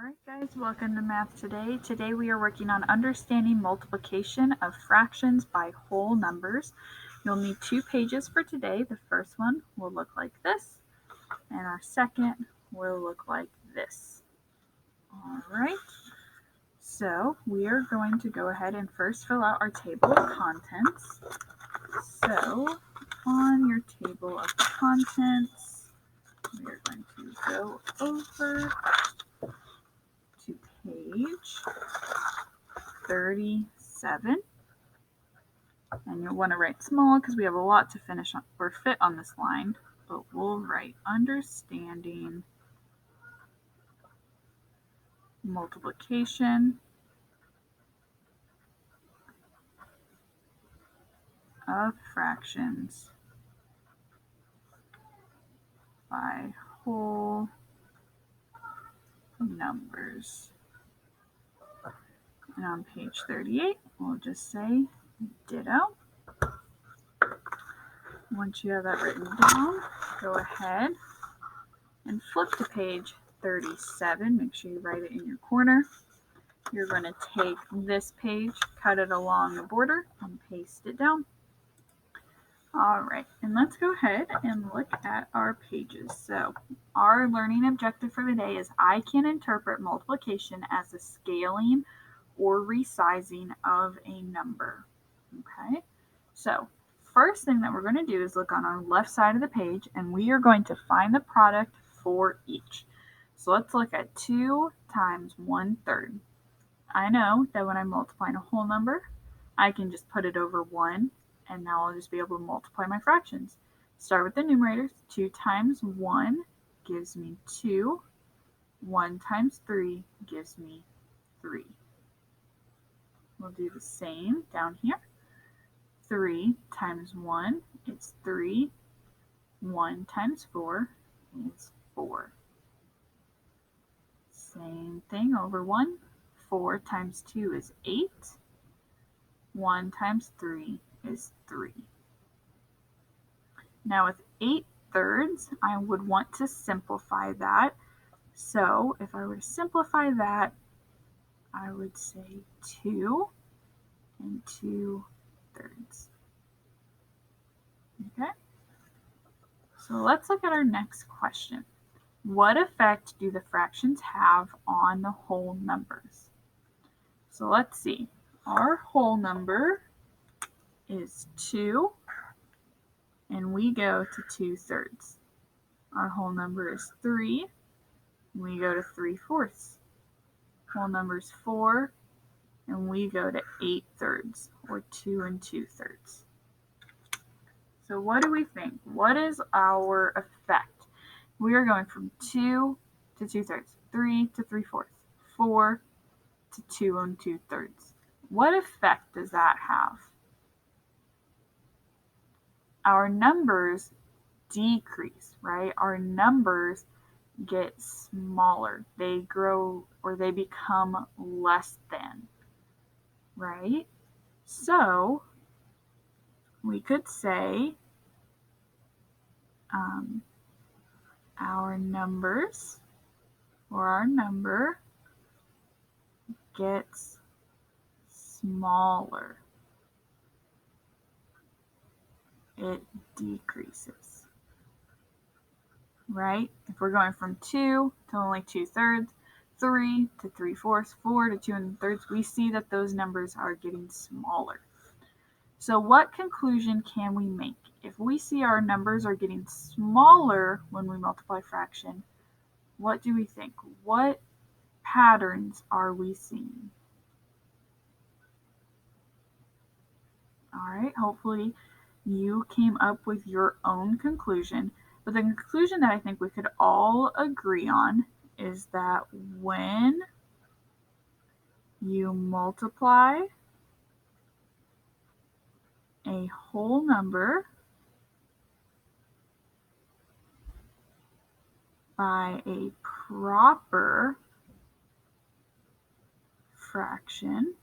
Alright guys, welcome to Math Today. Today we are working on understanding multiplication of fractions by whole numbers. You'll need 2 pages for today. The first one will look like this, and our second will look like this. Alright, so we are going to go ahead and first fill out our table of contents. So on your table of contents, we are going to go over to page 37, and you'll want to write small because we have a lot to finish on, or fit on this line, but we'll write understanding multiplication of fractions by whole numbers. And on page 38, we'll just say ditto. Once you have that written down, go ahead and flip to page 37. Make sure you write it in your corner. You're going to take this page, cut it along the border, and paste it down. Alright, and let's go ahead and look at our pages. So, our learning objective for the day is I can interpret multiplication as a scaling or resizing of a number. Okay, so first thing that we're going to do is look on our left side of the page, and we are going to find the product for each. So let's look at 2 times 1/3. I know that when I'm multiplying a whole number, I can just put it over 1, and now I'll just be able to multiply my fractions. Start with the numerators. 2 times 1 gives me 2. 1 times 3 gives me 3. We'll do the same down here. 3 times 1 is 3. 1 times 4 is 4. Same thing over 1. 4 times 2 is 8. 1 times 3 is 3. Now with 8/3, I would want to simplify that. So if I were to simplify that, I would say 2 and 2/3. Okay? So let's look at our next question. What effect do the fractions have on the whole numbers? So let's see. Our whole number is 2, and we go to 2/3. Our whole number is 3, and we go to 3/4. Whole number is 4, and we go to 8/3, or 2 and 2/3. So what do we think? What is our effect? We are going from 2 to 2/3, 3 to 3/4, 4 to 2 and 2/3. What effect does that have? Our numbers decrease, right? Our numbers get smaller. They grow, or they become less than, right? So we could say our numbers, or our number, gets smaller. It decreases, right? If we're going from 2 to only 2/3, 3 to 3/4, 4 to 2 1/3, we see that those numbers are getting smaller. So what conclusion can we make? If we see our numbers are getting smaller when we multiply fraction, what do we think? What patterns are we seeing? All right, hopefully you came up with your own conclusion, but the conclusion that I think we could all agree on is that when you multiply a whole number by a proper fraction,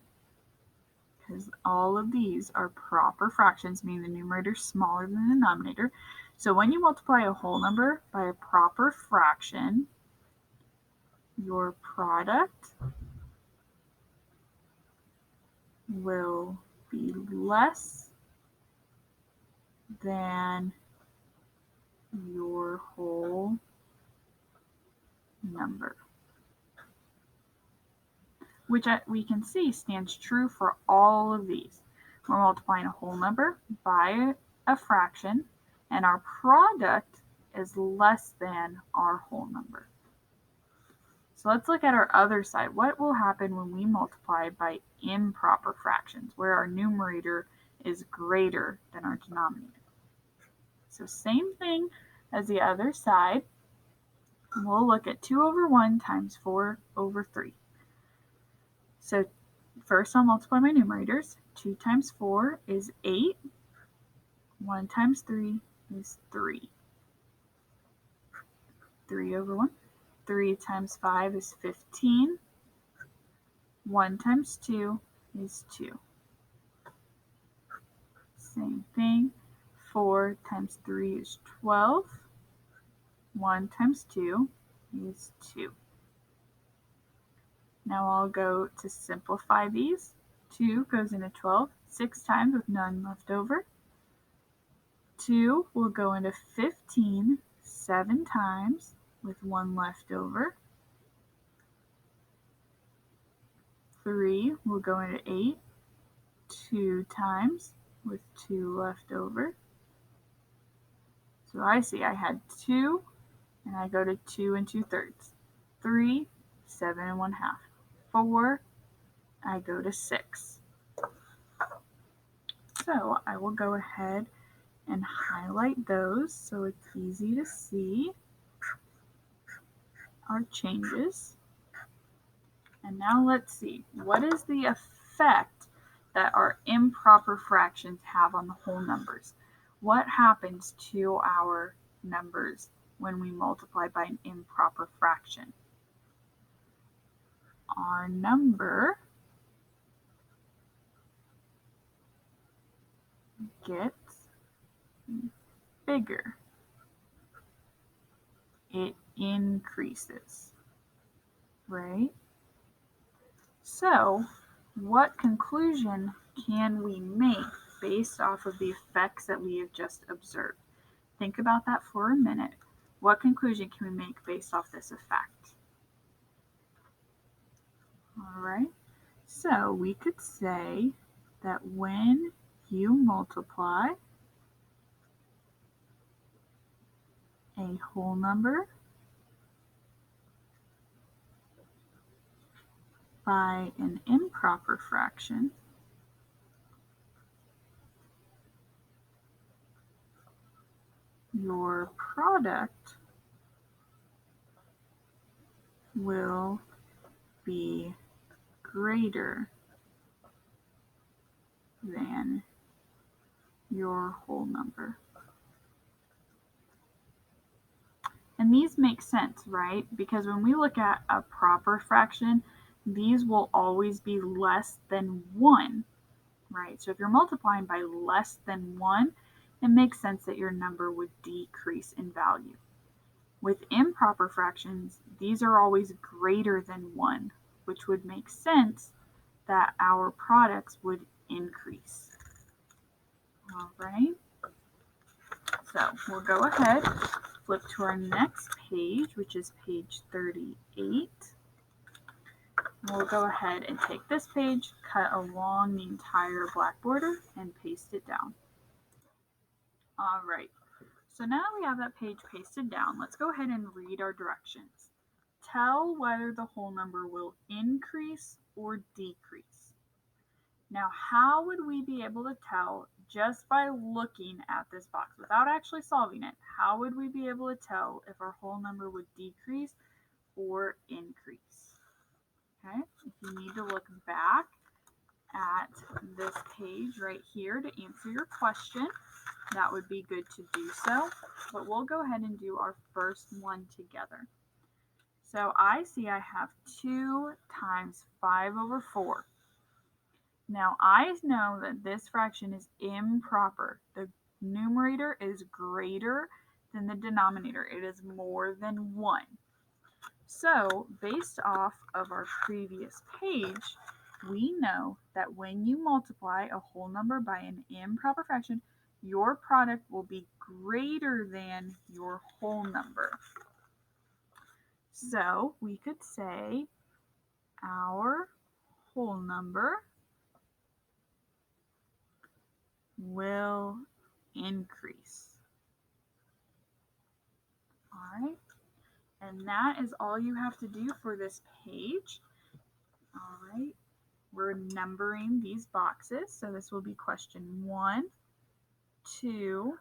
because all of these are proper fractions, meaning the numerator is smaller than the denominator. So when you multiply a whole number by a proper fraction, your product will be less than your whole number, which we can see stands true for all of these. We're multiplying a whole number by a fraction, and our product is less than our whole number. So let's look at our other side. What will happen when we multiply by improper fractions, where our numerator is greater than our denominator? So same thing as the other side. We'll look at 2 over 1 times 4 over 3. So first I'll multiply my numerators. 2 times 4 is 8. 1 times 3 is 3. 3 over 1. 3 times 5 is 15. 1 times 2 is 2. Same thing. 4 times 3 is 12. 1 times 2 is 2. Now I'll go to simplify these. 2 goes into 12 6 times with none left over. 2 will go into 15 7 times with 1 left over. 3 will go into 8 2 times with 2 left over. So I see I had 2, and I go to 2 2/3. 3, 7 1/2. 4, I go to 6. So I will go ahead and highlight those so it's easy to see our changes. And now let's see, what is the effect that our improper fractions have on the whole numbers? What happens to our numbers when we multiply by an improper fraction? Our number gets bigger. It increases, right? So, what conclusion can we make based off of the effects that we have just observed? Think about that for a minute. What conclusion can we make based off this effect? All right, so we could say that when you multiply a whole number by an improper fraction, your product will be greater than your whole number. And these make sense, right? Because when we look at a proper fraction, these will always be less than 1, right? So if you're multiplying by less than 1, it makes sense that your number would decrease in value. With improper fractions, these are always greater than 1, which would make sense that our products would increase. All right, so we'll go ahead, flip to our next page, which is page 38. We'll go ahead and take this page, cut along the entire black border, and paste it down. All right, so now that we have that page pasted down, let's go ahead and read our directions. Tell whether the whole number will increase or decrease. Now, how would we be able to tell just by looking at this box without actually solving it? How would we be able to tell if our whole number would decrease or increase? Okay, if you need to look back at this page right here to answer your question, that would be good to do so. But we'll go ahead and do our first one together. So I see I have 2 times 5 over 4. Now I know that this fraction is improper. The numerator is greater than the denominator. It is more than 1. So, based off of our previous page, we know that when you multiply a whole number by an improper fraction, your product will be greater than your whole number. So, we could say our whole number will increase. All right, and that is all you have to do for this page. All right, we're numbering these boxes. So this will be question 1, 2,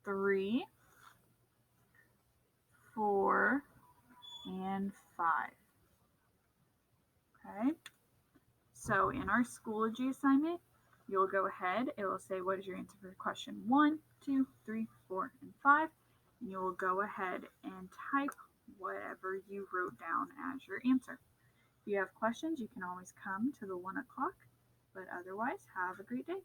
3, 4, and 5. Okay, so in our Schoology assignment, you'll go ahead, it will say what is your answer for question 1, 2, 3, 4, and 5. And you will go ahead and type whatever you wrote down as your answer. If you have questions, you can always come to the 1 o'clock, but otherwise, have a great day.